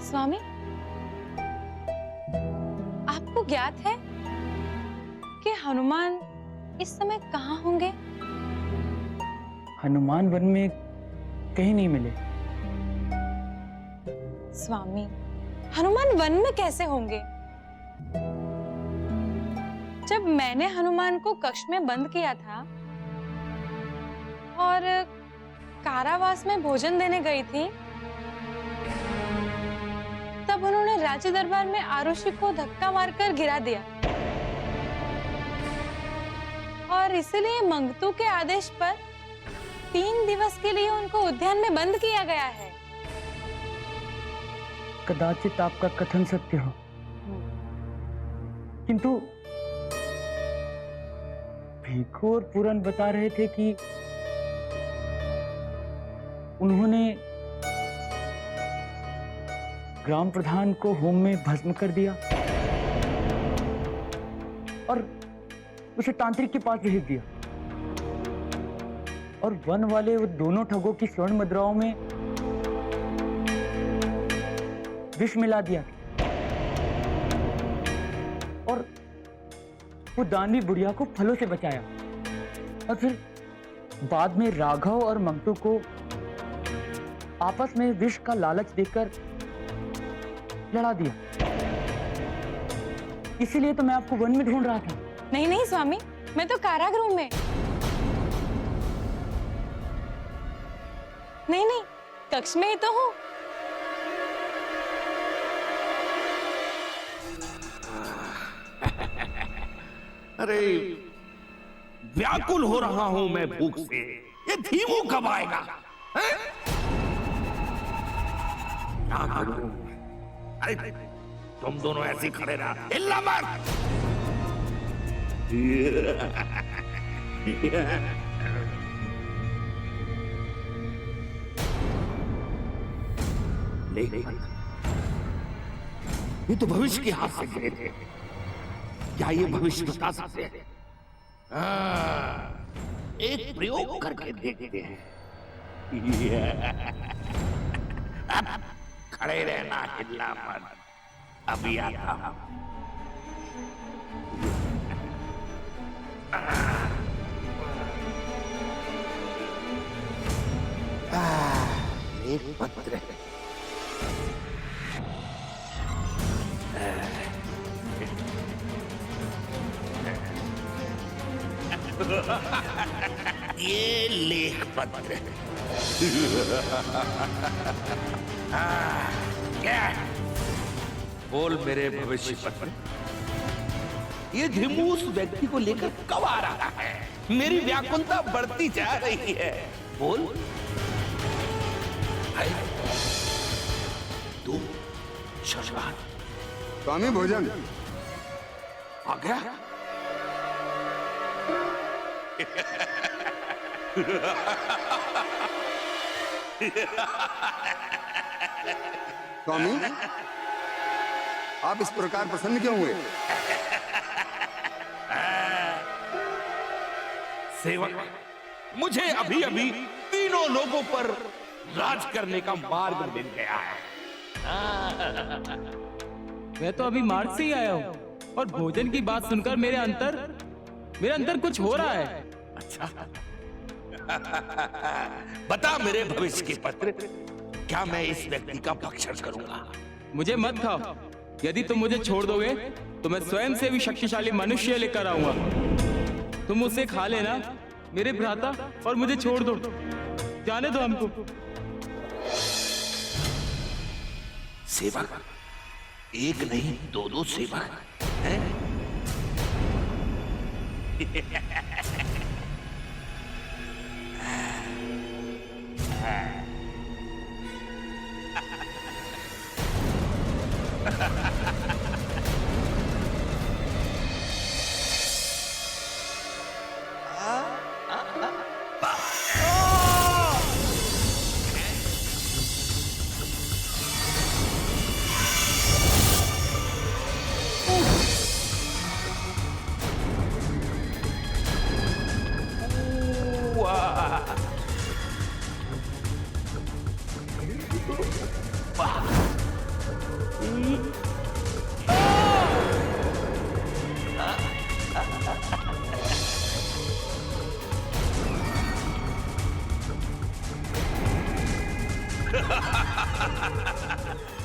स्वामी, आपको ज्ञात है कि हनुमान इस समय कहाँ होंगे? हनुमान वन में कहीं नहीं मिले। स्वामी, हनुमान वन में कैसे होंगे? जब मैंने हनुमान को कक्ष में बंद किया था और कारावास में भोजन देने गई थी, तब उन्होंने राज्य दरबार में आरुषि को धक्का मारकर गिरा दिया और इसलिए मंगतू के आदेश पर 3 दिवस के लिए उनको उद्यान में बंद किया गया है। कदाचित आपका कथन सत्य हो, किंतु भिखु और पूरन बता रहे थे कि उन्होंने ग्राम प्रधान को होम में भस्म कर दिया और उसे तांत्रिक के पास भेज दिया और वन वाले वो दोनों ठगों की स्वर्ण मुद्राओं में विष मिला दिया और वो दानवी बुढ़िया को फलों से बचाया और फिर बाद में राघव और मंगतू को आपस में विष का लालच देकर लड़ा दिया। इसीलिए तो मैं आपको वन में ढूंढ रहा था। नहीं नहीं स्वामी, मैं तो कारागृह में। नहीं नहीं, कक्ष में ही तो हूँ। अरे व्याकुल हो रहा हूं मैं भूख से। ये धीमू कब आएगा? क्या करूं? अरे तुम दोनों ऐसे खड़े रहा, हिलना मत। ये तो भविष्य के हाथ से गिरे थे। क्या ये भविष्य बता सकते हैं? एक प्रयोग करके देखते हैं। अब खड़े रहना, हिलना मत। अभी आता हूं। एक पत्र ये लेख पत्र क्या बोल मेरे भविष्य पत्र। ये धीमू उस व्यक्ति को लेकर कब आ रहा है? मेरी व्याकुलता बढ़ती जा रही है। बोल। तू शशवान स्वामी भोजन आ गया। स्वामी, आप इस प्रकार प्रसन्न क्यों हुए? सेवक, मुझे अभी अभी तीनों लोगों पर राज करने का मार्ग मिल गया है। मैं तो अभी मार्ग से ही आया हूँ और भोजन की बात सुनकर मेरे अंदर कुछ हो रहा है। अच्छा बता मेरे भविष्य के पत्र, क्या मैं इस व्यक्ति का भक्षण करूंगा? मुझे मत खाओ। यदि तुम मुझे छोड़ दोगे तो मैं स्वयं से भी शक्तिशाली मनुष्य लेकर आऊंगा। तुम उसे खा लेना मेरे भ्राता और मुझे छोड़ दो। जाने दो हमको। सेवक, एक नहीं दो सेवक हैं?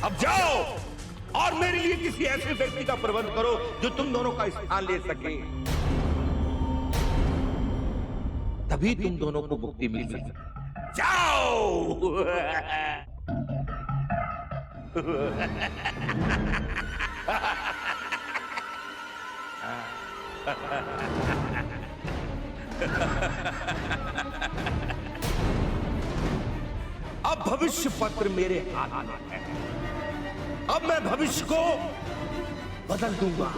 अब जाओ और मेरे लिए किसी ऐसे व्यक्ति का प्रबंध करो जो तुम दोनों का स्थान ले सके, तभी तुम दोनों को मुक्ति मिल सके। जाओ। अब भविष्य पत्र मेरे हाथ में है। अब मैं भविष्य को बदल दूंगा,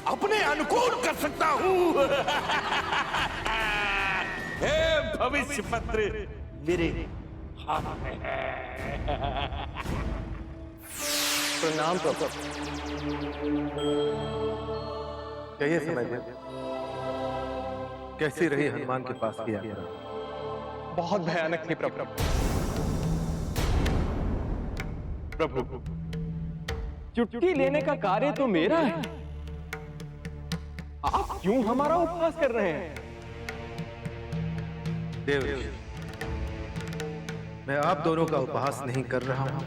अपने अनुकूल कर सकता हूं। हे भविष्य पत्र मेरे हाथ में है। प्रणाम प्रभु। कहिए समय देव, कैसी रही हनुमान के पास की यात्रा? बहुत भयानक थी प्रभु। प्रभु, चुटकी लेने का कार्य तो मेरा है, आप क्यों हमारा उपहास कर रहे हैं? देव, मैं आप दोनों का उपहास नहीं कर रहा हूं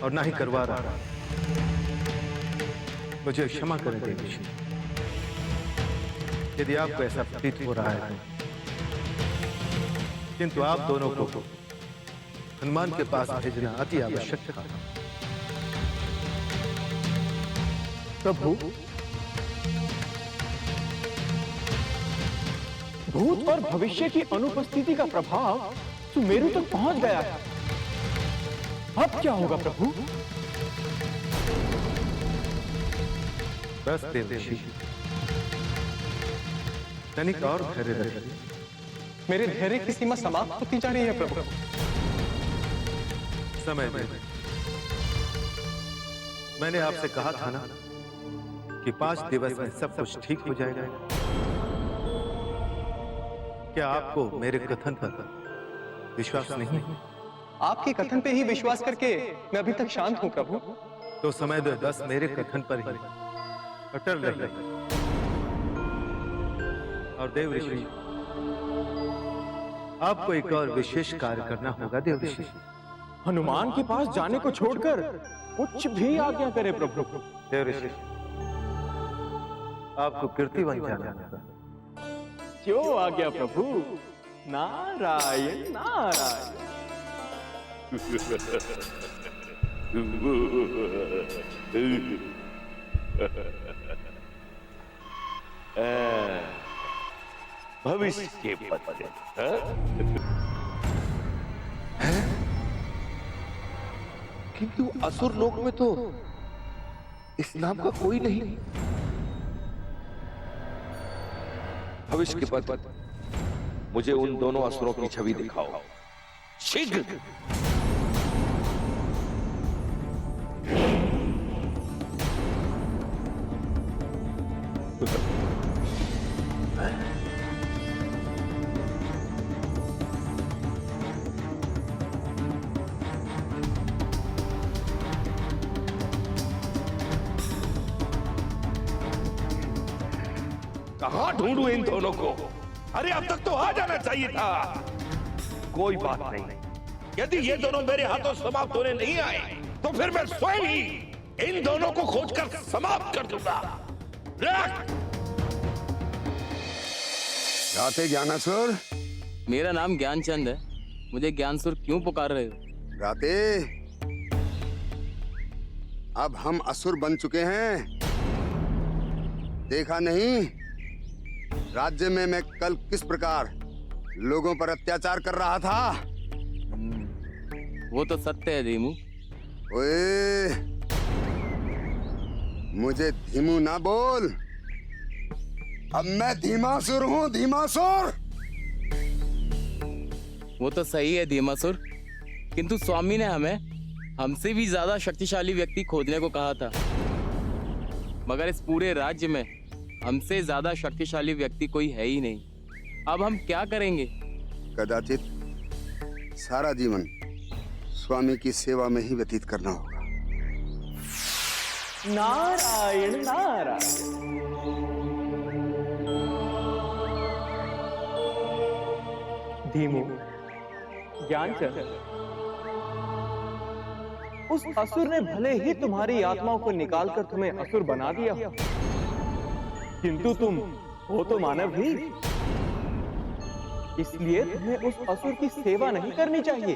और ना ही करवा रहा। मुझे क्षमा करें देवी, यदि आपको ऐसा प्रतीत हो रहा है, किंतु आप दोनों को हनुमान के पास भेजना अति आवश्यक था। प्रभु, भूत और भविष्य की अनुपस्थिति का प्रभाव सुमेरु तक पहुंच गया है। अब क्या होगा प्रभु? बस देवऋषि, तनिक और धैर्य रखिए। मेरे धैर्य की सीमा समाप्त होती जा रही है प्रभु। समय दें। मैंने आपसे कहा था ना कि 5 दिवस में सब कुछ ठीक हो जाएगा। क्या आपको मेरे कथन पर विश्वास नहीं है? आपके कथन पे ही विश्वास करके मैं अभी तक शांत हूं प्रभु। तो समय दो, बस मेरे कथन पर ही अटल रहे। और देव ऋषि, आपको एक और विशेष कार्य करना होगा देव ऋषि। हनुमान के पास जाने को छोड़कर कुछ भी आज्ञा करे प्रभु। देव ऋषि, आपको कीर्तिवन जाना होगा। क्यों आज्ञा प्रभु? नारायण नारायण। भविष्य के पत्र किंतु असुर लोक में तो इस नाम का कोई नहीं। भविष्य के पत्र, मुझे उन दोनों असुरों की छवि दिखाओ शीघ्र। कहां ढूंढूं इन दोनों को? अरे अब तक तो आ जाना चाहिए था। कोई बात नहीं, यदि ये दोनों मेरे हाथों समाप्त होने नहीं आए तो फिर मैं स्वयं ही इन दोनों को खोजकर समाप्त कर दूंगा। राते ज्ञानासुर, मेरा नाम ज्ञानचंद है। मुझे ज्ञानसुर क्यों पुकार रहे हो? राते, अब हम असुर बन चुके हैं। देखा नहीं राज्य में मैं कल किस प्रकार लोगों पर अत्याचार कर रहा था? वो तो सत्य है धीमू। ओए, मुझे धीमू ना बोल। अब मैं धीमासुर हूँ, धीमासुर। वो तो सही है धीमासुर, किंतु स्वामी ने हमें हमसे भी ज्यादा शक्तिशाली व्यक्ति खोजने को कहा था, मगर इस पूरे राज्य में हमसे ज्यादा शक्तिशाली व्यक्ति कोई है ही नहीं। अब हम क्या करेंगे? कदाचित सारा जीवन स्वामी की सेवा में ही व्यतीत करना होगा। नारायण नारायण। धीमू, ज्ञानचंद, उस असुर ने भले ही तुम्हारी आत्माओं को निकालकर तुम्हें असुर बना दिया, किंतु तुम हो तो मानव ही, इसलिए तुम्हें उस असुर की सेवा नहीं करनी चाहिए।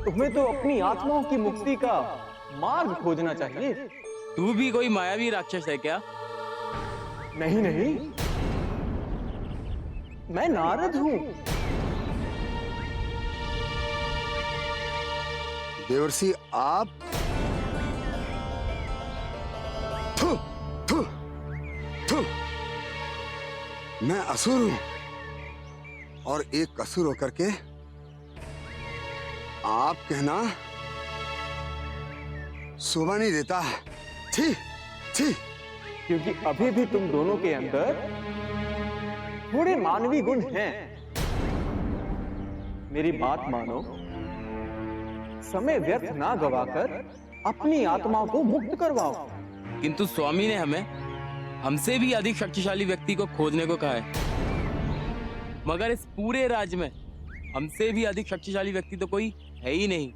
तुम्हें तो अपनी आत्माओं की मुक्ति का मार्ग खोजना चाहिए। तू भी कोई मायावी राक्षस है क्या? नहीं नहीं, मैं नारद हूं। देवर्षि आप? थू, थू, थू। मैं असुर हूं और एक असुर होकर के आप कहना शोभा नहीं देता। छी, छी। क्योंकि अभी भी तुम दोनों के अंदर थोड़े मानवी गुण हैं। मेरी बात मानो, समय व्यर्थ ना गवाकर अपनी आत्मा को मुक्त करवाओ। किंतु स्वामी ने हमें हमसे भी अधिक शक्तिशाली व्यक्ति को खोजने को कहा है, मगर इस पूरे राज्य में हमसे भी अधिक शक्तिशाली व्यक्ति तो कोई है ही नहीं।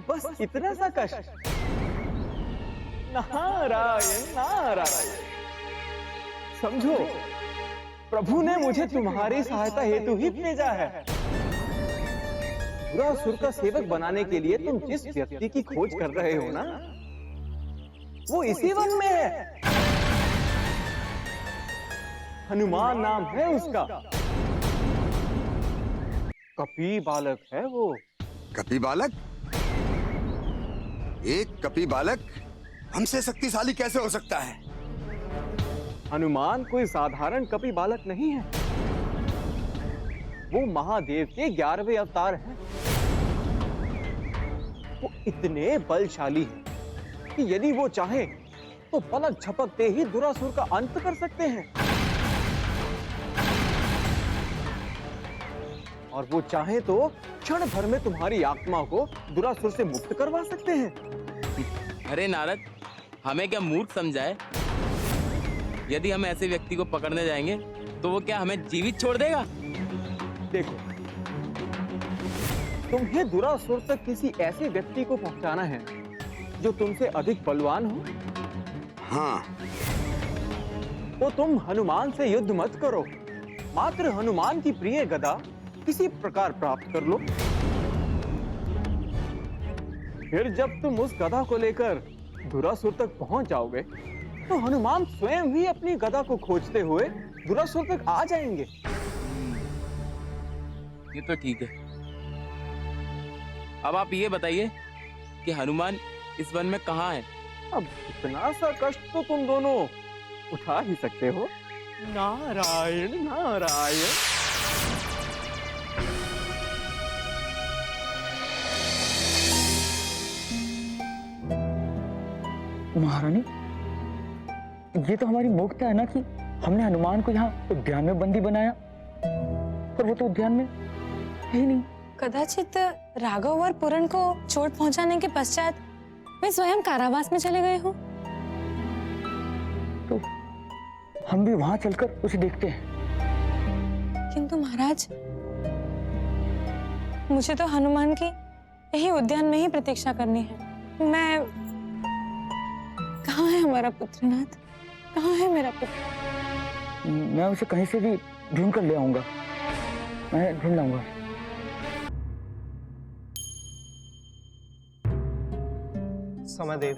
बस इतना सा कष्ट। नारायण नारायण। समझो, प्रभु ने मुझे तुम्हारी सहायता हेतु ही भेजा है। बुरासुर का सेवक बनाने के लिए तुम जिस व्यक्ति की खोज कर रहे हो ना, वो इसी वन में है। हनुमान नाम है उसका। कपी बालक है वो। कपी बालक? एक कपी बालक हमसे शक्तिशाली कैसे हो सकता है? हनुमान कोई साधारण कपी बालक नहीं है। वो महादेव के 11वें अवतार हैं। वो इतने बलशाली हैं कि यदि वो चाहे तो पलक झपकते ही दुरासुर का अंत कर सकते हैं। और वो चाहे तो क्षण भर में तुम्हारी आत्मा को दुरासुर से मुक्त करवा सकते हैं। अरे नारद, हमें क्या मूर्ख समझा है? यदि हम ऐसे व्यक्ति को पकड़ने जाएंगे तो वो क्या हमें जीवित छोड़ देगा? देखो, तुम्हें दुरासुर तक किसी ऐसे व्यक्ति को पहुंचाना है जो तुमसे अधिक बलवान हो। हाँ। तो तुम हनुमान से युद्ध मत करो, मात्र हनुमान की प्रिय गदा किसी प्रकार प्राप्त कर लो। फिर जब तुम उस गदा को लेकर दुरासुर तक पहुंच जाओगे तो हनुमान स्वयं ही अपनी गदा को खोजते हुए दुरासुर तक आ जाएंगे। ये तो ठीक है। अब आप ये बताइए कि हनुमान इस वन में कहाँ है? अब इतना सा कष्ट तो तुम दोनों उठा ही सकते हो। नारायण नारायण। महारानी, ये तो हमारी मूर्खता है ना कि हमने हनुमान को यहाँ उद्यान में बंदी बनाया, पर वो तो उद्यान में है ही नहीं। कदाचित राघव और पूरन को चोट पहुंचाने के पश्चात वे स्वयं कारावास में चले गए हो। तो हम भी वहां चलकर उसे देखते हैं। किंतु महाराज, मुझे तो हनुमान की यही उद्यान में ही प्रतीक्षा करनी है। मैं कहाँ है हमारा पुत्रनाथ? कहाँ है मेरा पुत्र? मैं उसे कहीं से भी ढूंढ कर ले आऊंगा। मैं ढूंढ लाऊंगा। समय दे।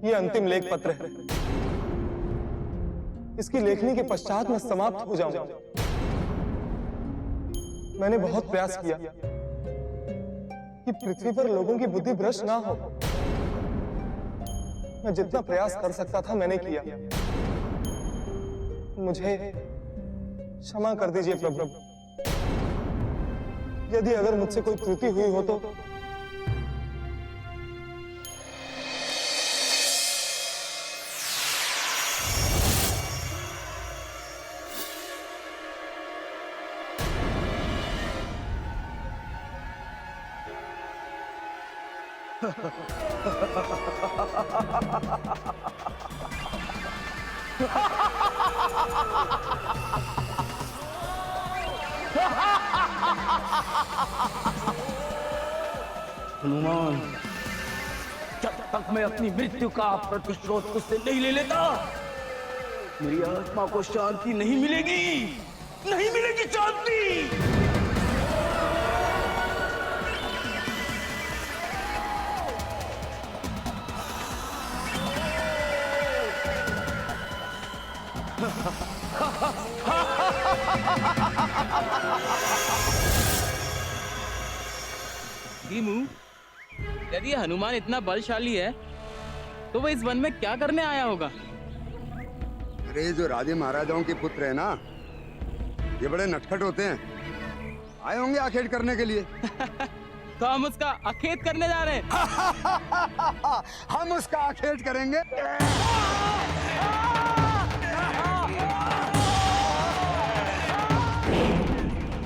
ये अंतिम लेख पत्र है। इसकी लेखनी के पश्चात मैं समाप्त हो जाऊंगा। मैंने बहुत प्रयास किया कि पृथ्वी पर लोगों की बुद्धि भ्रष्ट ना हो। मैं जितना प्रयास कर सकता था मैंने किया। मुझे क्षमा कर दीजिए प्रभु। यदि अगर मुझसे कोई त्रुटि हुई हो तो हनुमान, जब तक मैं अपनी मृत्यु का प्रतिशोध तुझसे नहीं ले लेता, मेरी आत्मा को शांति नहीं मिलेगी, नहीं मिलेगी शांति। भीमू, यदि हनुमान इतना बलशाली है तो वो इस वन में क्या करने आया होगा? अरे जो राजे महाराजाओं के पुत्र है ना, ये बड़े नटखट होते हैं, आए होंगे आखेट करने के लिए। तो हम उसका अखेत करने जा रहे हैं। हम उसका आखेट करेंगे।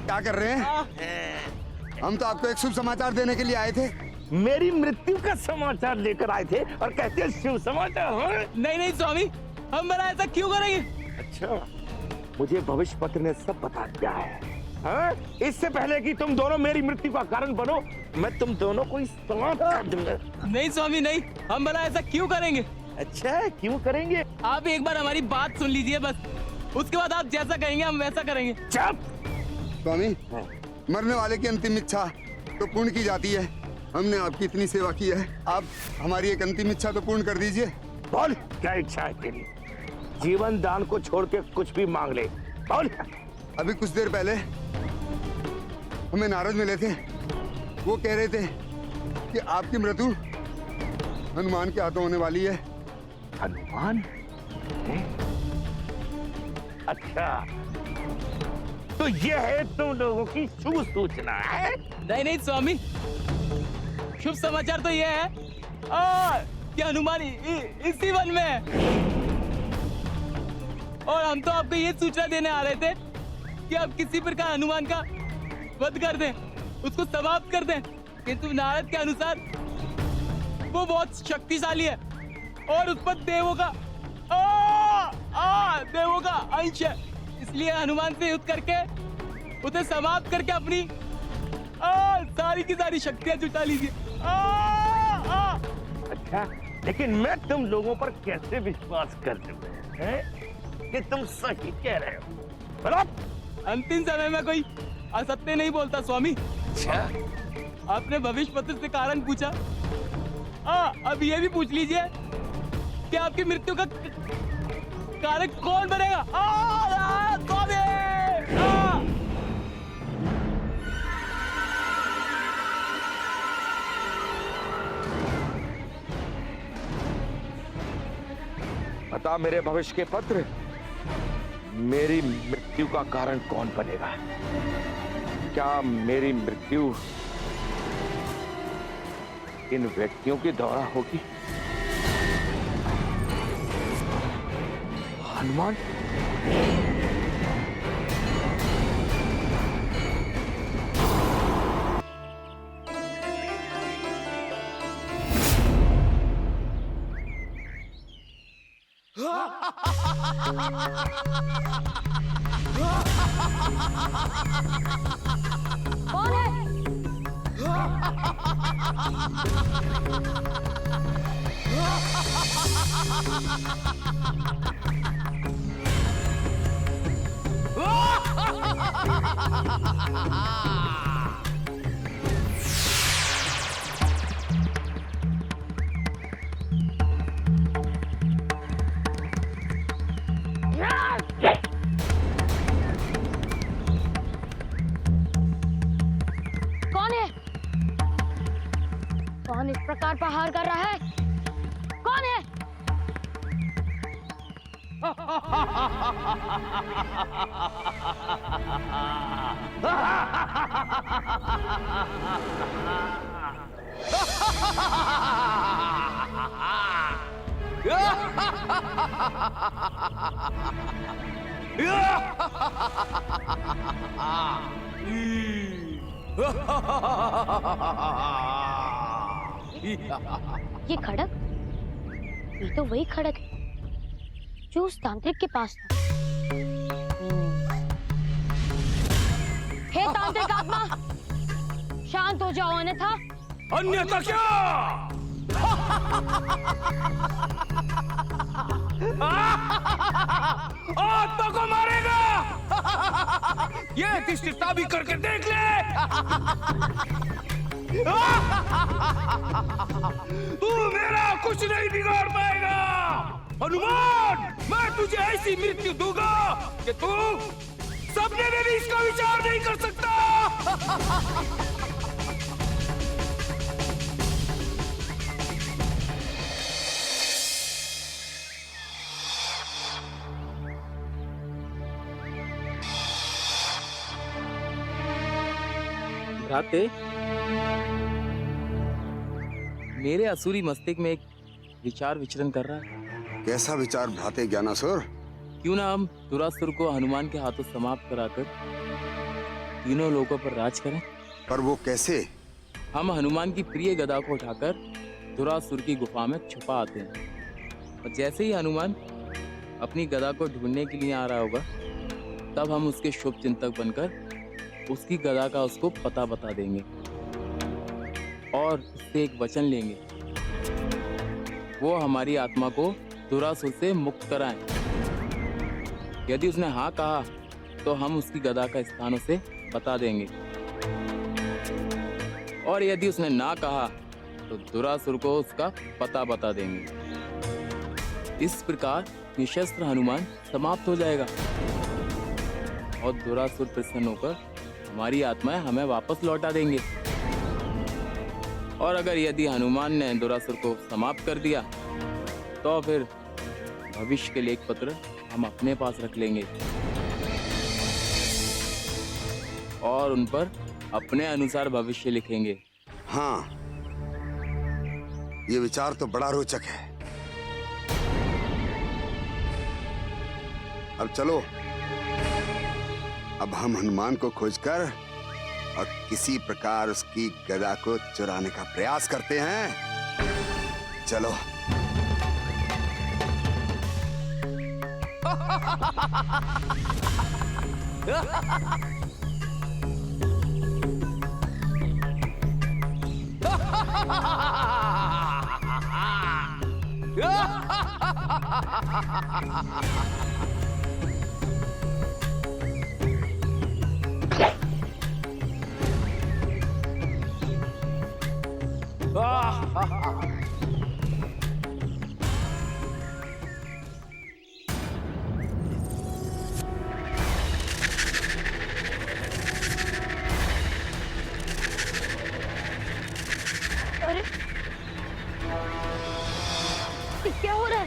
क्या कर रहे हैं? हम तो आपको एक शुभ समाचार देने के लिए आए थे। मेरी मृत्यु का समाचार लेकर आए थे और कहते हैं शुभ समाचार। हाँ? नहीं नहीं स्वामी, हम भला ऐसा क्यों करेंगे? अच्छा, मुझे भविष्य पत्र ने सब बता दिया है। हाँ? इससे पहले कि तुम दोनों मेरी मृत्यु का कारण बनो, मैं तुम दोनों को इस समाप्त कर दूंगा। नहीं स्वामी नहीं, हम भला ऐसा क्यों करेंगे? अच्छा, क्यों करेंगे? आप एक बार हमारी बात सुन लीजिए बस, उसके बाद आप जैसा कहेंगे हम वैसा करेंगे। चुप! स्वामी, मरने वाले की अंतिम इच्छा तो पूर्ण की जाती है। हमने आपकी इतनी सेवा की है, आप हमारी एक अंतिम इच्छा तो पूर्ण कर दीजिए। बोल, क्या इच्छा है तेरी? जीवन दान को छोड़ के कुछ भी मांग ले, बोल। अभी कुछ देर पहले हमें नारद मिले थे, वो कह रहे थे कि आपकी मृत्यु हनुमान के हाथों होने वाली है। हनुमान? अच्छा, तो ये है तुम लोगों की शुभ सूचना है? नहीं नहीं स्वामी, शुभ समाचार तो ये है कि हनुमान इसी वन में है। और हम तो आपको ये सूचना देने आ रहे थे कि आप किसी प्रकार हनुमान का वध कर दें, उसको समाप्त कर दें, किंतु नारद के अनुसार वो बहुत शक्तिशाली है और उस पर देवों का अंश है, इसलिए हनुमान से युद्ध करके उसे समाप्त करके अपनी सारी की सारी शक्तियां जुटा लीजिए। अच्छा, लेकिन मैं तुम लोगों पर कैसे विश्वास कर लूं कि तुम सही कह रहे हो? बोलो। अंतिम समय में कोई असत्य नहीं बोलता स्वामी। अच्छा, आपने भविष्य पत्र से कारण पूछा, अब ये भी पूछ लीजिए कि आपकी मृत्यु का कारण कौन बनेगा? स्वामी! बता मेरे भविष्य के पत्र, मेरी मृत्यु का कारण कौन बनेगा? क्या मेरी मृत्यु इन व्यक्तियों के द्वारा होगी? हनुमान? कौन है? कौन है? कौन इस प्रकार प्रहार कर रहा है? कौन है? ये खड़क, ये तो वही खड़क है जो उस तांत्रिक के पास था। हे तांत्रिक आत्मा, शांत हो जाओ, अन्यथा अन्यथा क्या? आत्मा को मारेगा। ये दिष्टिता भी करके देख ले। तू मेरा कुछ नहीं बिगाड़ पाएगा हनुमान। मैं तुझे ऐसी मृत्यु दूंगा कि तू सपने में भी इसका विचार नहीं कर सकता। भ्राते, मेरे असुरी मस्तिष्क में एक विचार विचरण कर रहा है। कैसा विचार भ्राते ज्ञानासुर? क्यों ना हम दुरासुर को हनुमान के हाथों समाप्त कराकर तीनों लोगों पर राज करें। पर वो कैसे? हम हनुमान की प्रिय गदा को उठाकर दुरासुर की गुफा में छुपा आते हैं, और जैसे ही हनुमान अपनी गदा को ढूंढने के लिए आ रहा होगा, तब हम उसके शुभ चिंतक बनकर उसकी गदा का उसको पता बता देंगे और उससे एक वचन लेंगे, वो हमारी आत्मा को दुरासुर से मुक्त कराएं। यदि उसने हाँ कहा तो हम उसकी गदा का स्थान उसे बता देंगे, और यदि उसने ना कहा तो दुरासुर को उसका पता बता देंगे। इस प्रकार निशस्त्र हनुमान समाप्त हो जाएगा और दुरासुर प्रसन्न होकर हमारी आत्माएं हमें वापस लौटा देंगे। और अगर यदि हनुमान ने दुरासुर को समाप्त कर दिया तो फिर भविष्य के लेख पत्र हम अपने पास रख लेंगे और उन पर अपने अनुसार भविष्य लिखेंगे। हाँ, ये विचार तो बड़ा रोचक है। अब चलो, अब हम हनुमान को खोजकर और किसी प्रकार उसकी गदा को चुराने का प्रयास करते हैं। चलो। अरे ये क्या हो रहा है?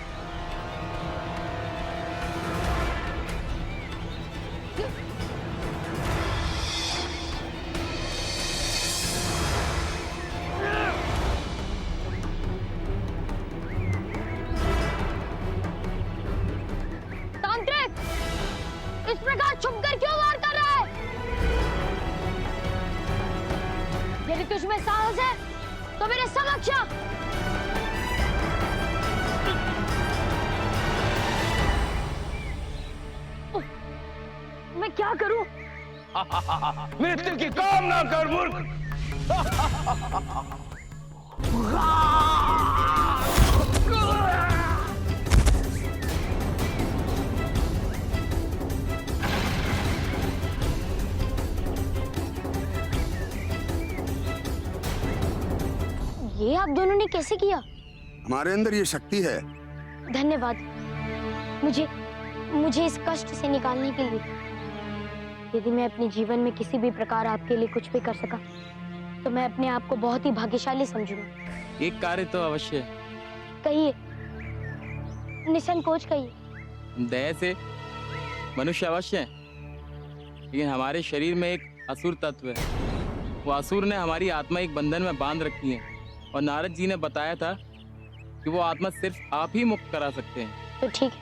तांत्रिक, इस प्रकार छुपकर क्यों वार कर रहा है? यदि तुझमें साहस है तो मेरे समक्ष आ। मैं क्या करूं? मृत्यु की कामना कर मूर्ख। ये आप दोनों ने कैसे किया? हमारे अंदर ये शक्ति है। धन्यवाद मुझे इस कष्ट से निकालने के लिए। यदि मैं अपने जीवन में किसी भी प्रकार आपके लिए कुछ भी कर सका तो मैं अपने आप को बहुत ही भाग्यशाली समझूंगा। एक कार्य तो अवश्य है। कहिए, निसंकोच कहिए। दया से मनुष्य अवश्य है, लेकिन हमारे शरीर में एक असुर तत्व है। वो असुर ने हमारी आत्मा एक बंधन में बांध रखी है, और नारद जी ने बताया था कि वो आत्मा सिर्फ आप ही मुक्त करा सकते हैं। तो ठीक है,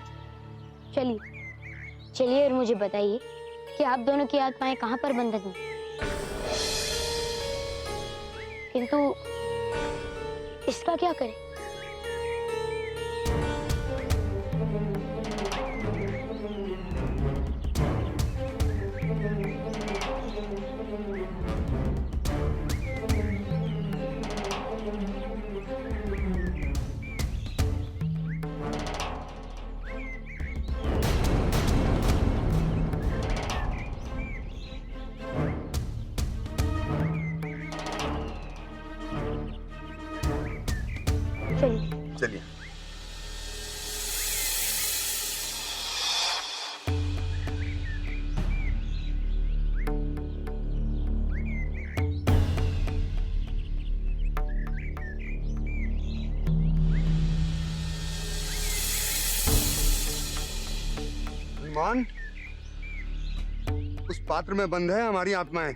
चलिए और मुझे बताइए कि आप दोनों की आत्माएं कहाँ पर बंधक हैं? किंतु इसका क्या करें? चलिए। चलिए। हनुमान, उस पात्र में बंद है हमारी आत्माएं।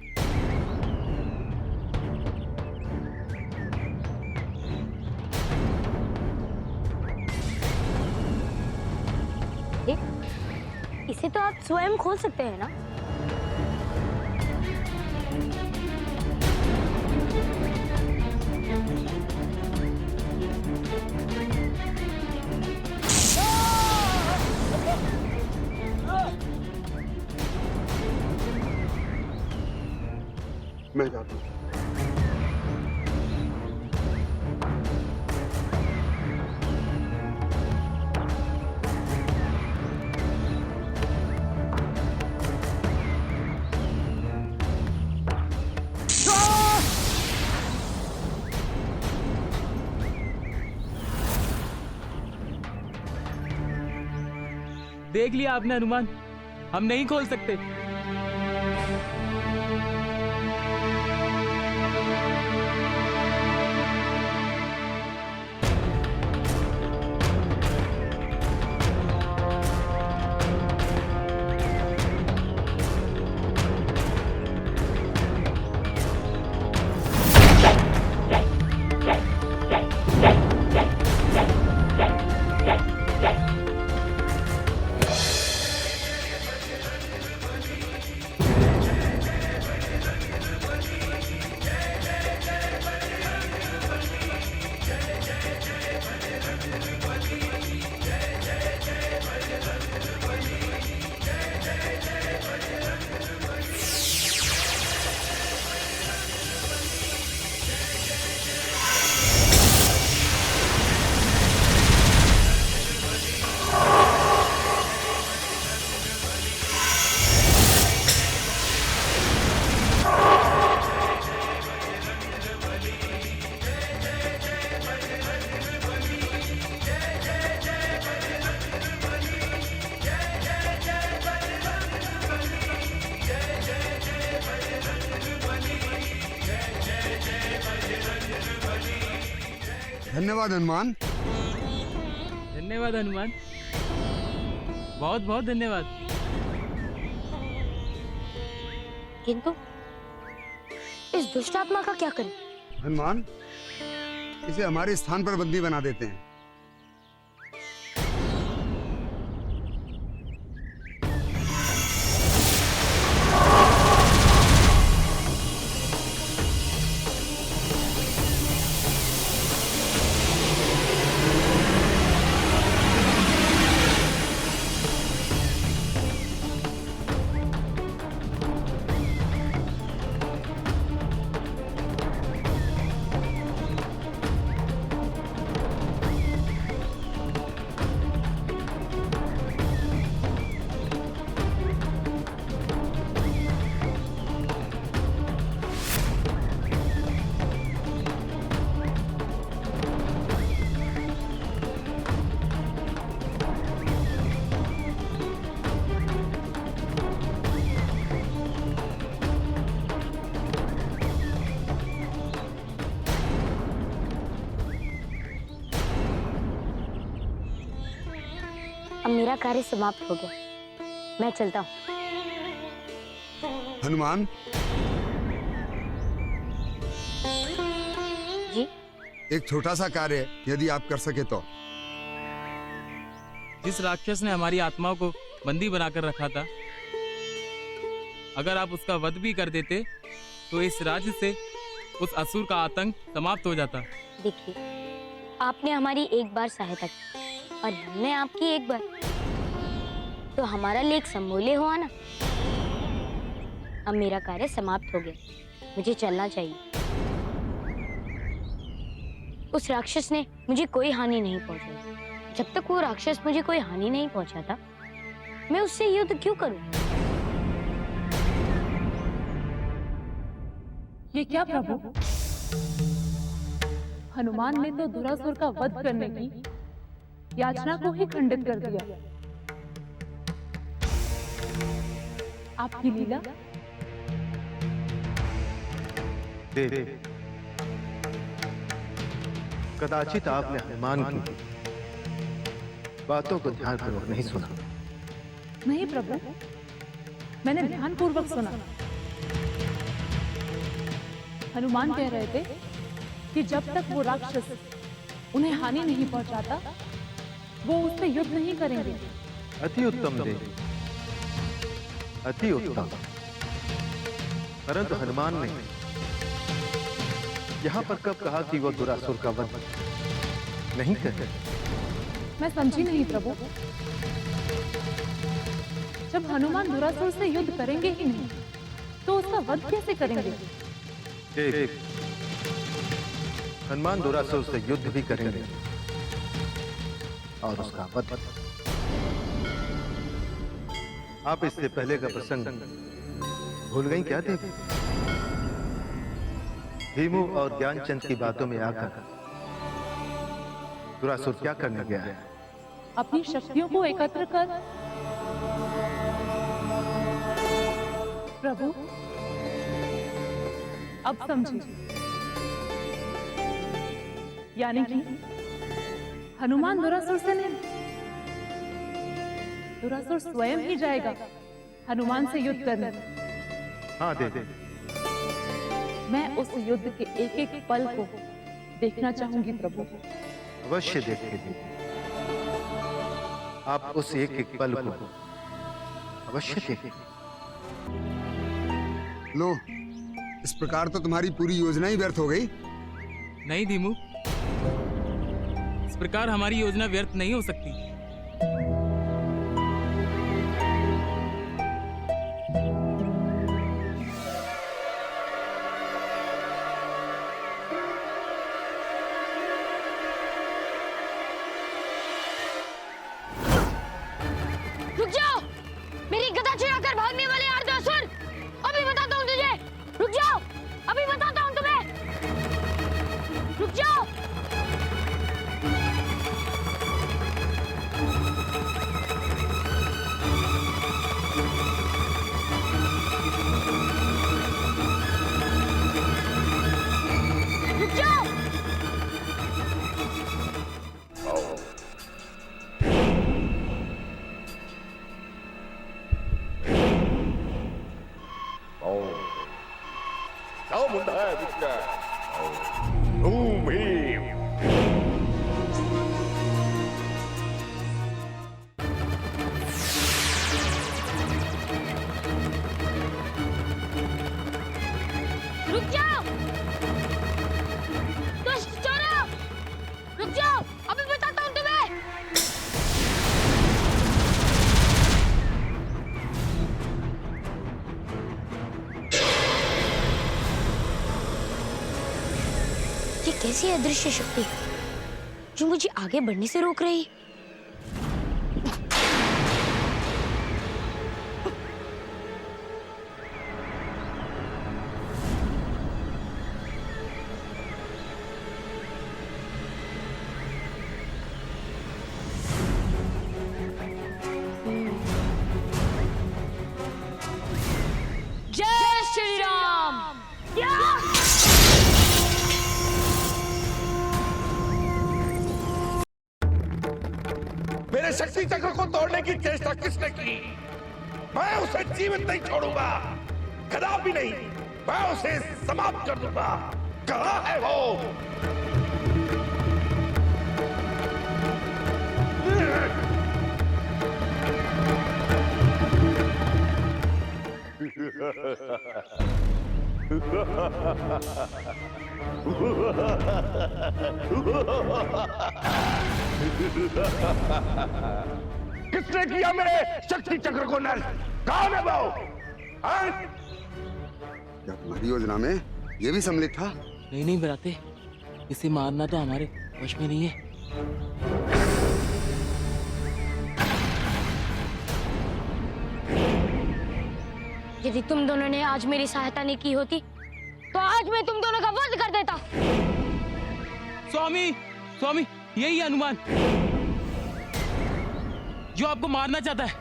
इसे तो आप स्वयं खोल सकते हैं ना? मैं जाता हूँ। देख लिया आपने हनुमान, हम नहीं खोल सकते। धन्यवाद हनुमान। धन्यवाद हनुमान, बहुत बहुत धन्यवाद। किंतु इस दुष्ट आत्मा का क्या करें? हनुमान, इसे हमारे स्थान पर बंदी बना देते हैं। अब मेरा कार्य समाप्त हो गया, मैं चलता हूँ। हनुमान जी, एक छोटा सा कार्य यदि आप कर सके तो। जिस राक्षस ने हमारी आत्माओं को बंदी बनाकर रखा था, अगर आप उसका वध भी कर देते तो इस राज्य से उस असुर का आतंक समाप्त हो जाता। देखिए, आपने हमारी एक बार सहायता की और हमने आपकी एक बार, तो हमारा लेख समूल्य हुआ ना। अब मेरा कार्य समाप्त हो गया, मुझे चलना चाहिए। उस राक्षस ने मुझे कोई हानि नहीं पहुंचाई। जब तक वो राक्षस मुझे कोई हानि नहीं पहुंचाता, मैं उससे युद्ध क्यों करूं? ये क्या प्रभु, हनुमान ने तो दुरासुर का वध करने की याचना को ही खंडित कर दिया। आपकी लीला देव, कदाचित आपने हनुमान की बातों को ध्यानपूर्वक नहीं सुना। नहीं प्रभु, मैंने ध्यानपूर्वक सुना। हनुमान कह रहे थे कि जब तक वो राक्षस उन्हें हानि नहीं पहुंचाता, वो उससे युद्ध नहीं करेंगे। अति उत्तम देव, अति उत्तम। परंतु हनुमान ने यहाँ पर कब कहा कि वो दुरासुर का वध नहीं करे? मैं समझी नहीं प्रभु। जब हनुमान दुरासुर से युद्ध करेंगे ही नहीं, तो उसका वध कैसे करेंगे? देव, हनुमान दुरासुर से युद्ध भी करेंगे और उसका वध। आप इससे पहले का प्रसंग भूल गई क्या देवी? भीमू और ज्ञानचंद की बातों में आकर दुरासुर क्या करने गया है? अपनी शक्तियों को एकत्र कर। प्रभु, अब समझिए। यानी कि हनुमान दुरासुर से नहीं, दुरासुर स्वयं ही जाएगा हनुमान से युद्ध करने। हाँ देवी, मैं उस युद्ध के एक एक पल को देखना चाहूंगी प्रभु। अवश्य देखेंगे देवी। आप उस एक एक पल को अवश्य देखेंगे। लो, इस प्रकार तो तुम्हारी पूरी योजना ही व्यर्थ हो गई। नहीं धीमू, इस प्रकार हमारी योजना व्यर्थ नहीं हो सकती। रुक जाओ! मेरी गदा चुराकर भागने वाले अर्धासुर! अभी बताता हूँ तुझे! रुक जाओ! अभी बताता हूँ तुम्हें! रुक जाओ! रुक जाओ! रुक जाओ! दुष्ट चोरों! रुक जाओ! अभी बताता हूँ तुम्हें! ये कैसी अदृश्य शक्ति जो मुझे आगे बढ़ने से रोक रही? जय श्री राम! मेरे शक्ति चक्र को तोड़ने की चेष्टा किसने की? मैं उसे जीवित नहीं छोड़ूंगा, कदापि नहीं। मैं उसे समाप्त कर दूंगा। कहाँ है वो? किसने किया मेरे शक्ति चक्र को नष्ट? कौन है वो? क्या तुम्हारी योजना में ये भी सम्मिलित था? नहीं नहीं बराते, इसे मारना तो हमारे वश में नहीं है। यदि तुम दोनों ने आज मेरी सहायता नहीं की होती, तो आज मैं तुम दोनों का वध कर देता। स्वामी स्वामी, यही है हनुमान जो आपको मारना चाहता है।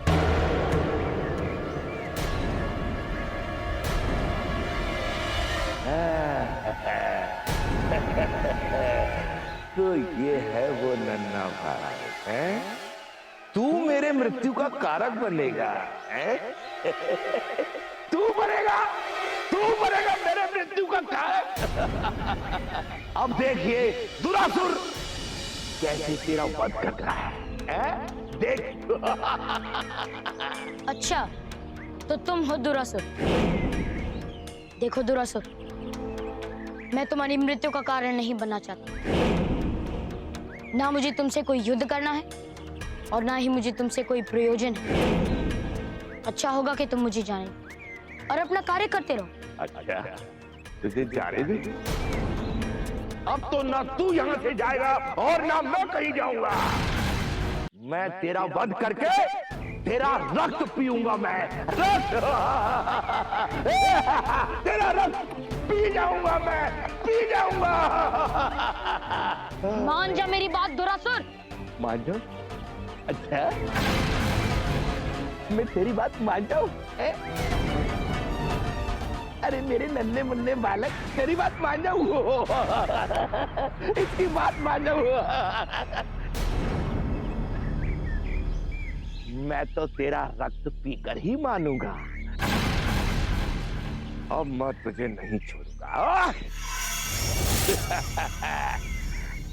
तो ये है वो नन्हा भाई है? तू मेरे मृत्यु का कारक बनेगा है? तू बनेगा मेरे मृत्यु का कारक। अब देखिए दुरासुर कैसे तेरा वध कर रहा है? देख। अच्छा, तो तुम हो दुरासुर। देखो दुरासुर, मैं तुम्हारी मृत्यु का कारण नहीं बनना चाहता। ना मुझे तुमसे कोई युद्ध करना है और ना ही मुझे तुमसे कोई प्रयोजन है। अच्छा होगा कि तुम मुझे जाने और अपना कार्य करते रहो। अच्छा, तुझे जाने दे। अब तो ना तू यहाँ से जाएगा और ना मैं कहीं जाऊंगा। मैं तेरा वध करके तेरा रक्त पीऊंगा। मैं रक्त तेरा रक्त पी जाऊंगा। मैं पी जाऊंगा। मान जा मेरी बात दुरासुर। मान जाओ? अच्छा, मैं तेरी बात मान जाऊं? अरे मेरे नन्हे मुन्ने बालक, तेरी बात मान जाऊं? इसकी बात मान जाऊं? मैं तो तेरा रक्त पीकर ही मानूंगा। अब मैं तुझे नहीं छोड़ूंगा।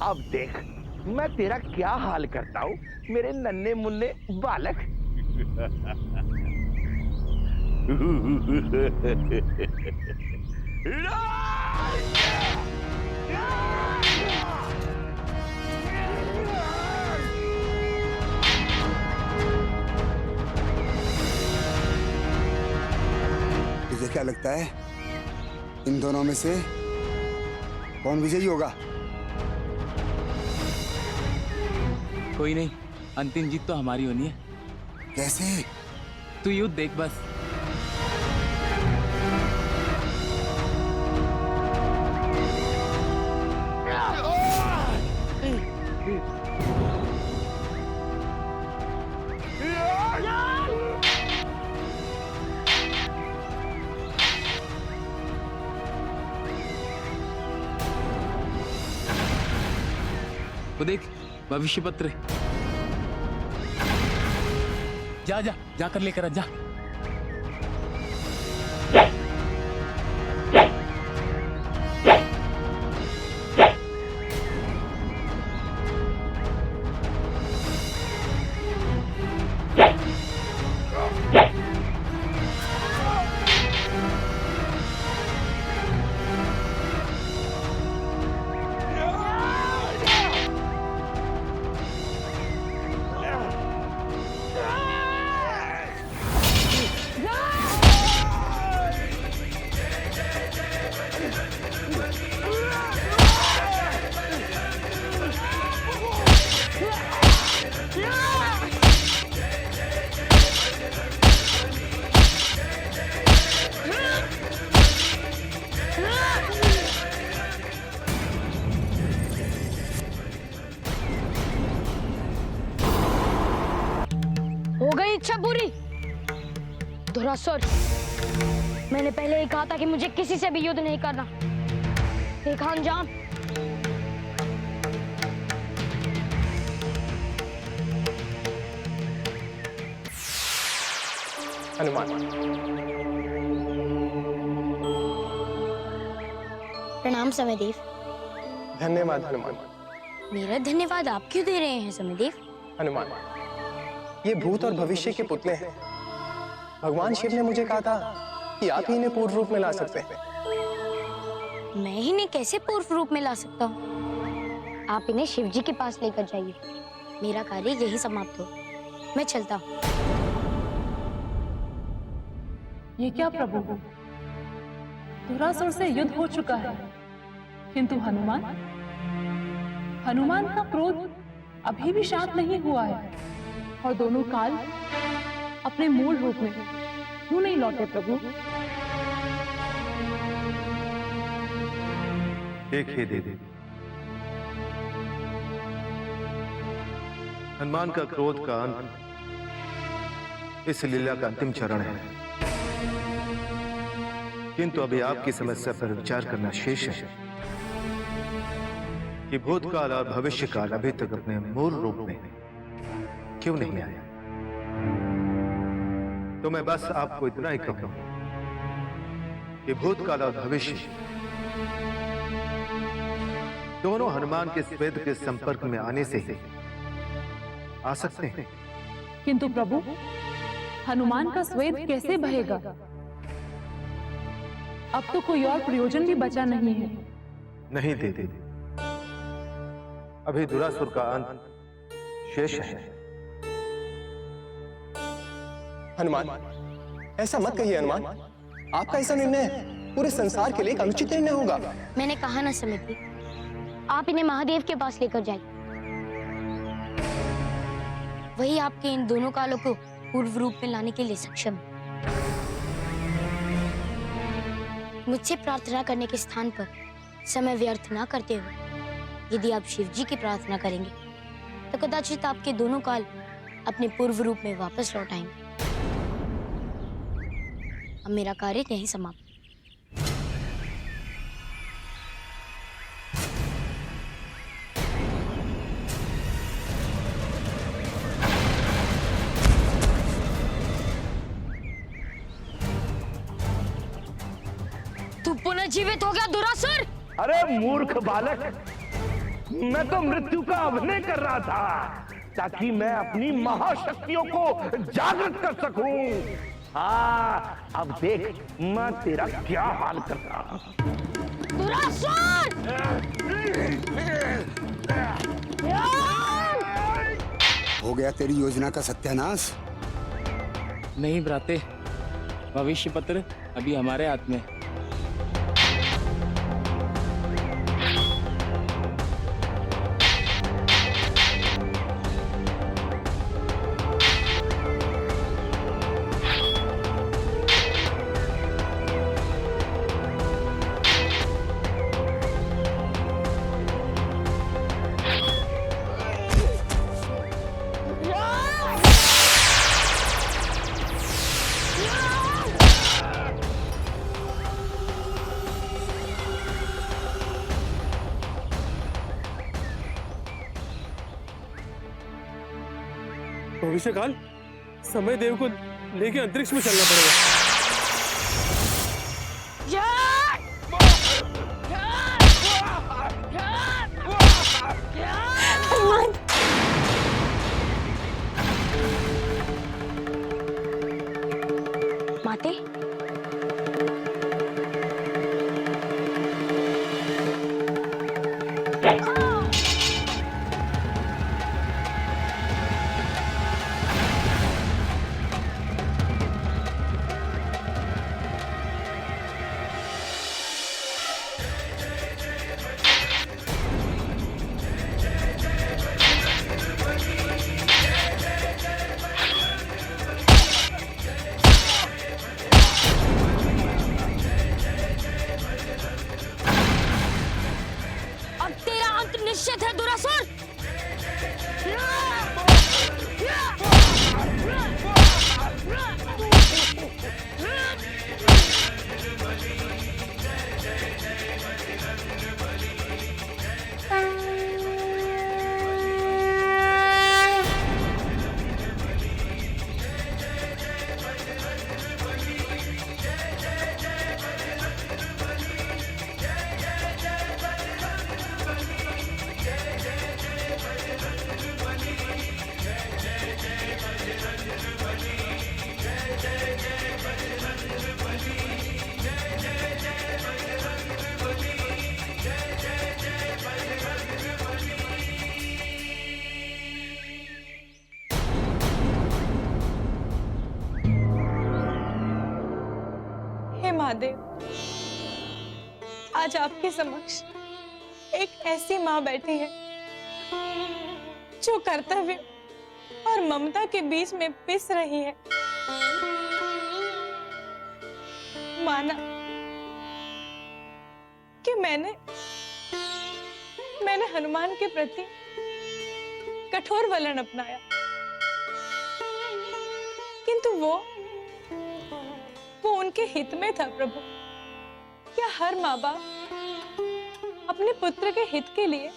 अब देख मैं तेरा क्या हाल करता हूं मेरे नन्हे मुन्ने बालक। तुझे क्या लगता है इन दोनों में से कौन विजयी होगा? कोई नहीं, अंतिम जीत तो हमारी होनी है। कैसे? तू युद्ध देख बस। वो देख भविष्य पत्र। जा जा जाकर लेकर आ जा। हो गई इच्छा पूरी? दुरासुर, मैंने पहले ही कहा था कि मुझे किसी से भी युद्ध नहीं करना। देखा अंजाम। हनुमान, प्रणाम समयदेव। धन्यवाद हनुमान। मेरा धन्यवाद आप क्यों दे रहे हैं समयदेव? हनुमान, ये भूत और भविष्य के पुतले हैं। भगवान शिव ने मुझे कहा था कि आप ही इन्हें पूर्व रूप में ला सकते हैं। मैं इन्हें कैसे पूर्व रूप में ला सकता हूँ? आप इन्हें शिव जी के पास लेकर जाइए। मेरा कार्य यही समाप्त हो। मैं चलता हूँ। ये क्या प्रभु, दुरासुर से युद्ध हो चुका है, किंतु हनुमान का क्रोध अभी भी शांत नहीं हुआ है और दोनों काल अपने मूल रूप में क्यों नहीं लौटे प्रभु? देखिए दीदी, हनुमान का क्रोध का अंत इस लीला का अंतिम चरण है, किंतु अभी आपकी समस्या पर विचार करना शेष है कि भूतकाल और भविष्यकाल अभी तक अपने मूल रूप में क्यों नहीं आया। तो मैं बस आपको इतना ही कहूंगा कि भूतकाल और भविष्य दोनों हनुमान के स्वेद के संपर्क में आने से ही आ सकते हैं। किंतु प्रभु, हनुमान का स्वेद कैसे बहेगा? अब तो कोई और प्रयोजन भी बचा नहीं है। नहीं दीदी, अभी दुरासुर का अंत शेष है। हनुमान, ऐसा मत कहिए हनुमान। आपका ऐसा निर्णय पूरे संसार के लिए एक अनुचित निर्णय होगा। मैंने कहा ना समिति, आप इन्हें महादेव के पास लेकर जाइए। वही आपके इन दोनों कालों को पूर्व रूप में लाने के लिए सक्षम है। मुझसे प्रार्थना करने के स्थान पर समय व्यर्थ ना करते हुए यदि आप शिव जी की प्रार्थना करेंगे तो कदाचित आपके दोनों काल अपने पूर्व रूप में वापस लौट आएंगे। अब मेरा कार्य यहीं समाप्त। तू पुनर्जीवित हो गया दुरासुर। अरे मूर्ख बालक, मैं तो मृत्यु का अभिनय कर रहा था ताकि मैं अपनी महाशक्तियों को जागृत कर सकूं। हाँ, अब देख मैं तेरा क्या हाल कर रहा हूं। दुरासुर! हो गया तेरी योजना का सत्यानाश। नहीं भ्राते, भविष्य पत्र अभी हमारे हाथ में है। भविष्यकाल, समय देव को लेके अंतरिक्ष में चलना पड़ेगा। माते, अब तेरा अंत निश्चित है दुरासुर। हे महादेव, आज आपके समक्ष एक ऐसी माँ बैठी है जो कर्तव्य और ममता के बीच में पिस रही है। माना कि मैंने हनुमान के प्रति कठोर वलन अपनाया, किंतु वो उनके हित में था प्रभु। क्या हर माँ बाप अपने पुत्र के हित के लिए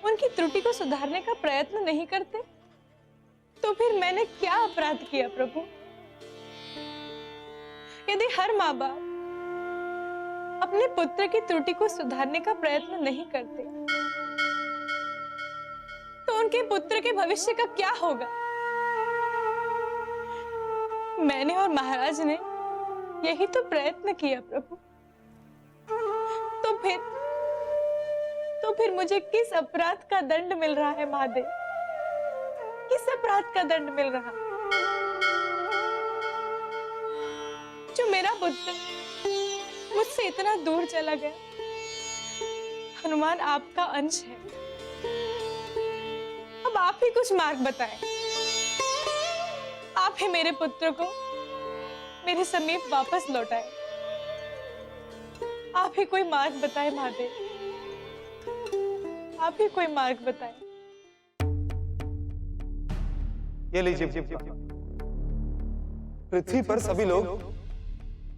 उनकी त्रुटि को सुधारने का प्रयत्न नहीं करते? तो फिर मैंने क्या अपराध किया प्रभु? यदि हर माँ बाप अपने पुत्र की त्रुटि को सुधारने का प्रयत्न नहीं करते, तो उनके पुत्र के भविष्य का क्या होगा? मैंने और महाराज ने यही तो प्रयत्न किया प्रभु। तो फिर मुझे किस अपराध का दंड मिल रहा है महादेव? किस अपराध का दंड मिल रहा? जो मेरा पुत्र मुझसे इतना दूर चला गया। हनुमान आपका अंश है, अब आप ही कुछ मार्ग बताएं। आप ही मेरे पुत्र को मेरे समीप वापस लौटाएं। आप ही कोई मार्ग बताएं महादेव, आप ही कोई मार्ग बताएं। ये लीजिए। पृथ्वी पर सभी लोग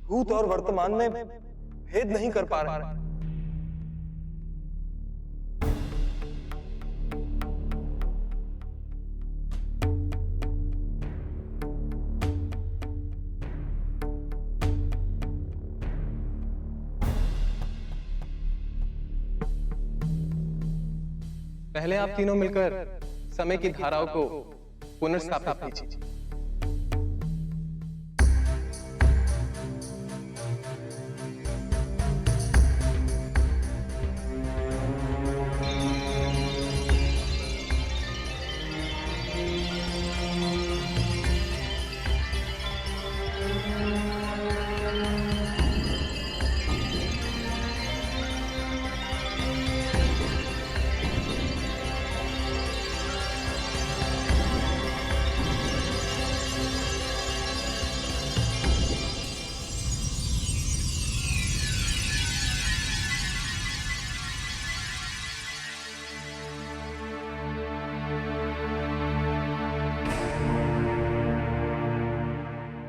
भूत और वर्तमान में भेद नहीं कर पा रहे। पहले आप तीनों मिलकर समय की धाराओं को पुनर्स्थापित कीजिए।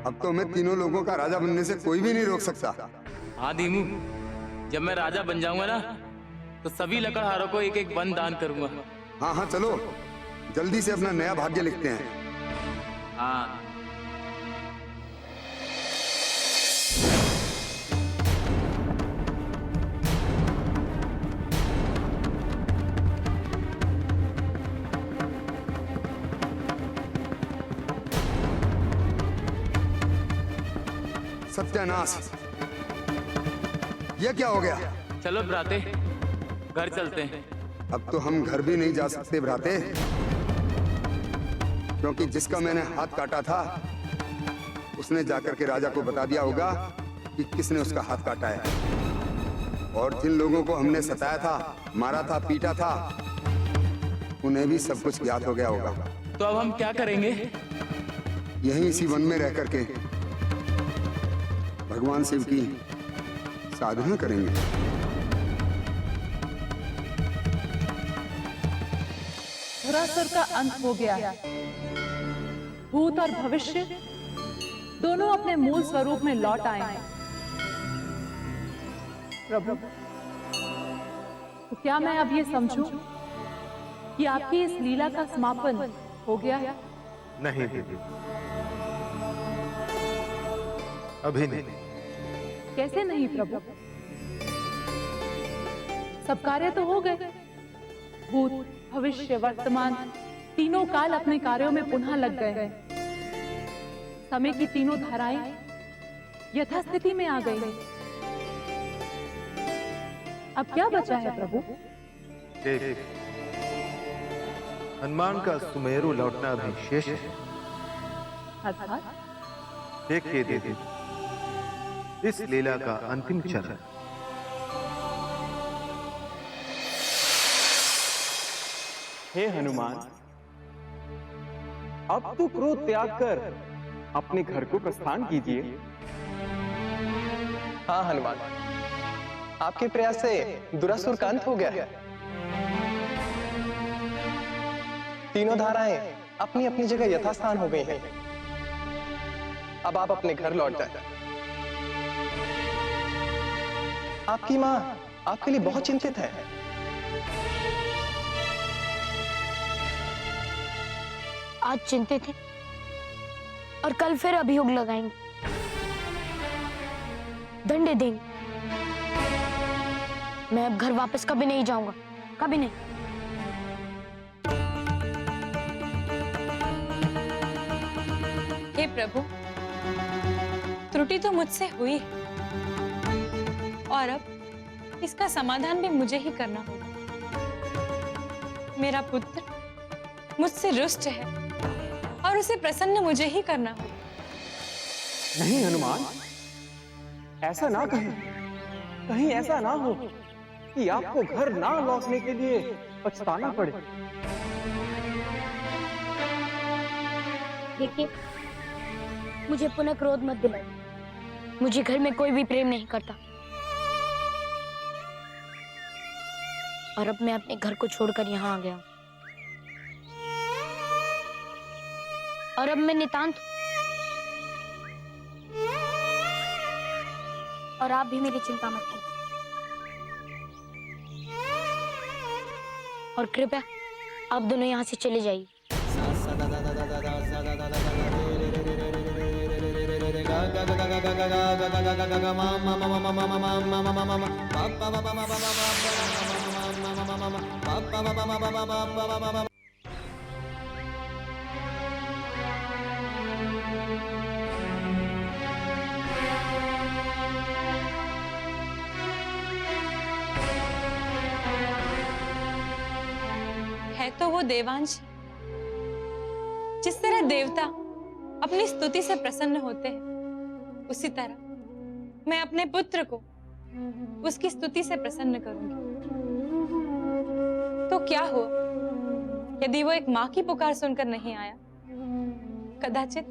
अब तो हमें तीनों लोगों का राजा बनने से कोई भी नहीं रोक सकता। हाँ दीमू, जब मैं राजा बन जाऊंगा ना, तो सभी लकड़हारों को एक एक वन दान करूंगा। हाँ हाँ चलो, जल्दी से अपना नया भाग्य लिखते हैं। हाँ। सत्यानाश, ये क्या हो गया? चलो भ्राते, घर चलते हैं। अब तो हम घर भी नहीं जा सकते भ्राते, क्योंकि जिसका मैंने हाथ काटा था उसने जाकर के राजा को बता दिया होगा कि किसने उसका हाथ काटा है। और जिन लोगों को हमने सताया था, मारा था, पीटा था, उन्हें भी सब कुछ ज्ञात हो गया होगा। तो अब हम क्या करेंगे? यहीं इसी वन में रह करके भगवान शिव की साधना करेंगे। धुरासुर का अंत हो गया है। भूत और भविष्य दोनों अपने मूल स्वरूप में लौट आए हैं। प्रभु, तो क्या मैं अब ये समझूं कि आपकी इस लीला का समापन हो गया है? नहीं दीदी, अभी नहीं। कैसे नहीं प्रभु? सब कार्य तो हो गए। भूत, भविष्य, वर्तमान तीनों काल अपने कार्यों में पुनः लग गए हैं। समय की तीनों धाराएं यथास्थिति में आ गई। अब क्या बचा है प्रभु? देख, हनुमान का सुमेरु लौटना भी शेष है। अर्थात देखिए दीदी, इस लीला का अंतिम चरण। हे हनुमान, अब तो क्रोध त्याग कर अपने घर को प्रस्थान कीजिए। हाँ हनुमान, आपके प्रयास से दुरासुर का अंत हो गया है। तीनों धाराएं अपनी अपनी जगह यथास्थान हो गई हैं। अब आप अपने घर लौट जाएं। आपकी माँ आपके लिए बहुत चिंतित है। आज चिंतित है और कल फिर अभियोग लगाएंगे, डंडे देंगे। मैं अब घर वापस कभी नहीं जाऊंगा, कभी नहीं। हे प्रभु, त्रुटि तो मुझसे हुई है और अब इसका समाधान भी मुझे ही करना होगा। मेरा पुत्र मुझसे रुष्ट है और उसे प्रसन्न मुझे ही करना होगा। नहीं हनुमान, ऐसा ना कहें। कहीं ऐसा ना हो कि आपको घर ना लौटने के लिए पछताना पड़े। देखिए, मुझे पुनः क्रोध मत दिलाइए। मुझे घर में कोई भी प्रेम नहीं करता और अब मैं अपने घर को छोड़कर यहाँ आ गया हूँ। और अब मैं नितांत हूँ और आप भी मेरी चिंता मत कीजिए। और कृपया आप दोनों यहाँ से चले जाइए। है तो वो देवांश जिस तरह देवता अपनी स्तुति से प्रसन्न होते हैं, उसी तरह मैं अपने पुत्र को उसकी स्तुति से प्रसन्न करूंगी। तो क्या हुआ यदि वो एक माँ की पुकार सुनकर नहीं आया? कदाचित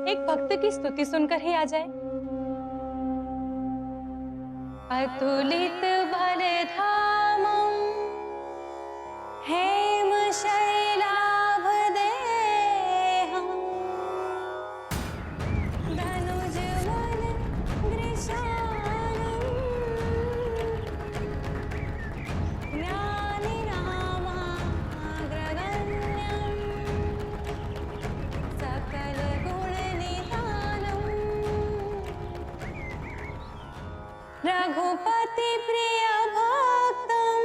एक भक्त की स्तुति सुनकर ही आ जाए। अतुलित बलधामं हेम शैलाभ देहं धनुजवन दृशानं ज्ञानिनामाग्रगण्यं सकलगुणनिधानं रघुपति प्रिय भक्तं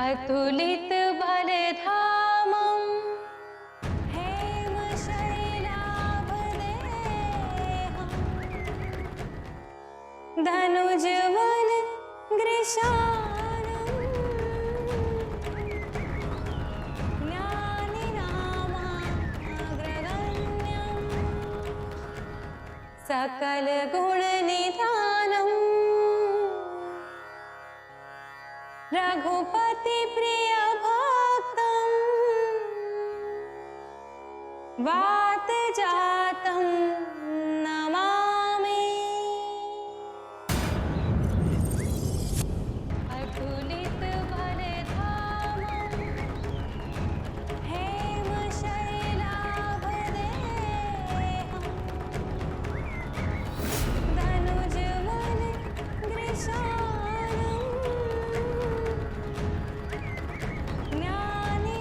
अतुलित बलधामं हेम शैलाभ देहं धनुजवन गृशानं ज्ञानिनामाग्रगण्यं सकल गुण निधानं रघुपति प्रिय भक्तं वात जातं नमामि। अतुलित बलधामं हेम शैलाभ देहं धनुजवन गृशानं ज्ञानिनामाग्रगण्यं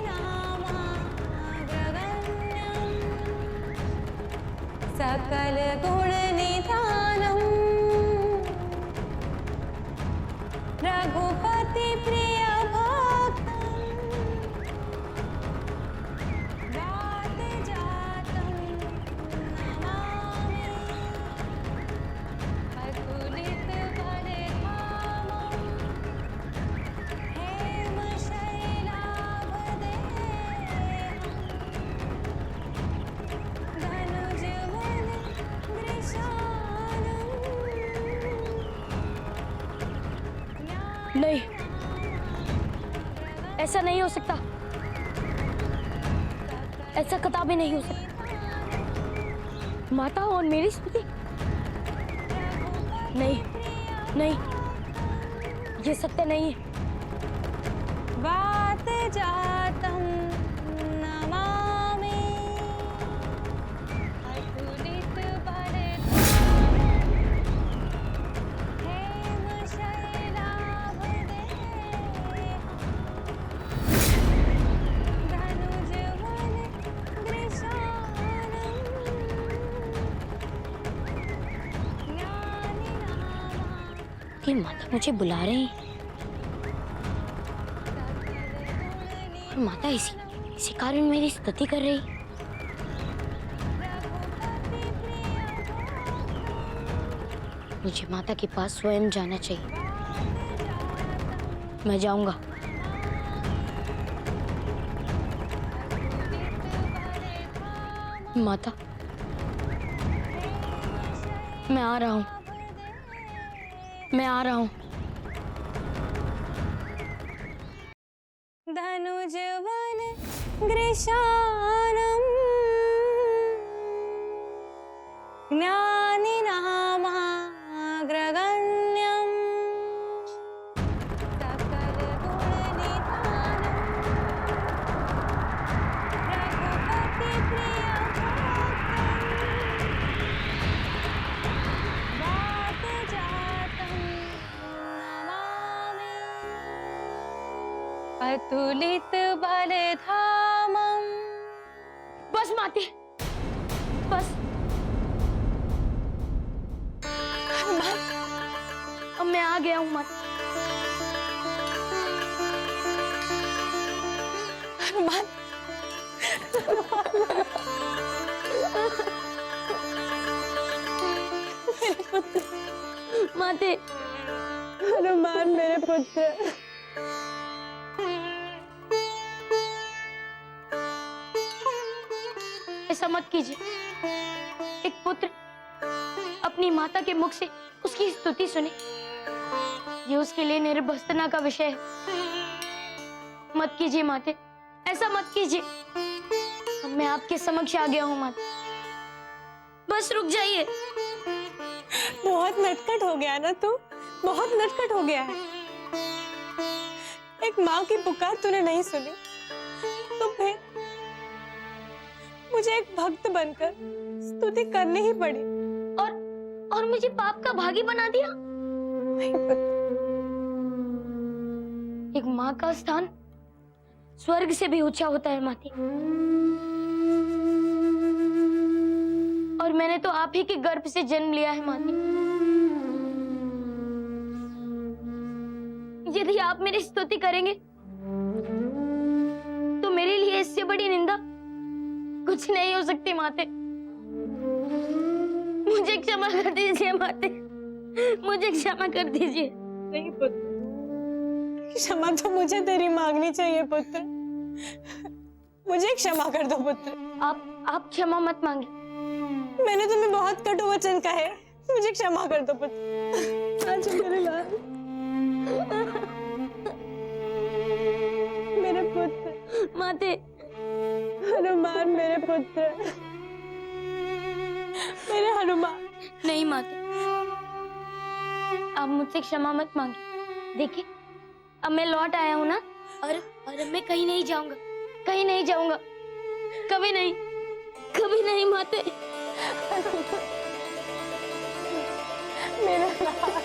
सकल गुण निधानं रघुपति प्रिय भक्तं वात जातं नमामि। अतुलित बलधामं हेम शैलाभ देहं धनुजवन गृशानं नहीं, ऐसा नहीं हो सकता। ऐसा कदापि नहीं हो सकता। माता और मेरी स्तुति नहीं, नहीं, ये सत्य नहीं है। वात जातं नमामि अतुलित हेम शैलाभदे धनुजवन दृशानम् कि माता मुझे बुला रहे हैं और माता इसी कारण मेरी स्तुति कर रही। मुझे माता के पास स्वयं जाना चाहिए। मैं जाऊंगा। माता, मैं आ रहा हूँ। मैं आ रहा हूँ। धनुजवन ग्रीशानम् ज्ञानिनामाग्रगण्यम् अतुलित बलधामम्। बस माते, बस। अब मैं आ गया हूँ माते। हनुमान, मेरे पुत्र। माते, हनुमान मेरे पुत्र। ऐसा मत कीजिए। एक पुत्र अपनी माता के मुख से उसकी स्तुति सुने, ये उसके लिए निर्भस्तना का विषय है। मत कीजिए माते, ऐसा मत कीजिए। अब मैं आपके समक्ष आ गया हूँ माते, बस रुक जाइए। बहुत नटखट हो गया ना तू, बहुत नटखट हो गया है। एक माँ की पुकार तूने नहीं सुनी, तो फिर मुझे एक भक्त बनकर स्तुति करनी ही पड़ी। और मुझे पाप का भागी बना दिया। नहीं पुत्र। एक माँ का स्थान स्वर्ग से भी ऊंचा होता है माते। और मैंने तो आप ही के गर्भ से जन्म लिया है माते। यदि आप मेरी स्तुति करेंगे तो मेरे लिए इससे बड़ी निंदा कुछ नहीं हो सकती माते। मुझे क्षमा कर दीजिए माते, मुझे क्षमा कर दीजिए। नहीं पुत्र, क्षमा तो मुझे तेरी मांगनी चाहिए पुत्र। मुझे क्षमा कर दो पुत्र। आप क्षमा मत मांगिए। मैंने तुम्हें बहुत कटु वचन कहे, मुझे क्षमा कर दो पुत्र। आज मेरे लाल, मेरे पुत्र। माते, हनुमान मेरे पुत्र, मेरे हनुमान। नहीं माते, आप मुझसे क्षमा मत मांगिए। देखिए, अब मैं लौट आया हूँ ना, और मैं कहीं नहीं जाऊंगा, कहीं नहीं जाऊंगा, कभी नहीं, कभी नहीं माते। मेरा लाल।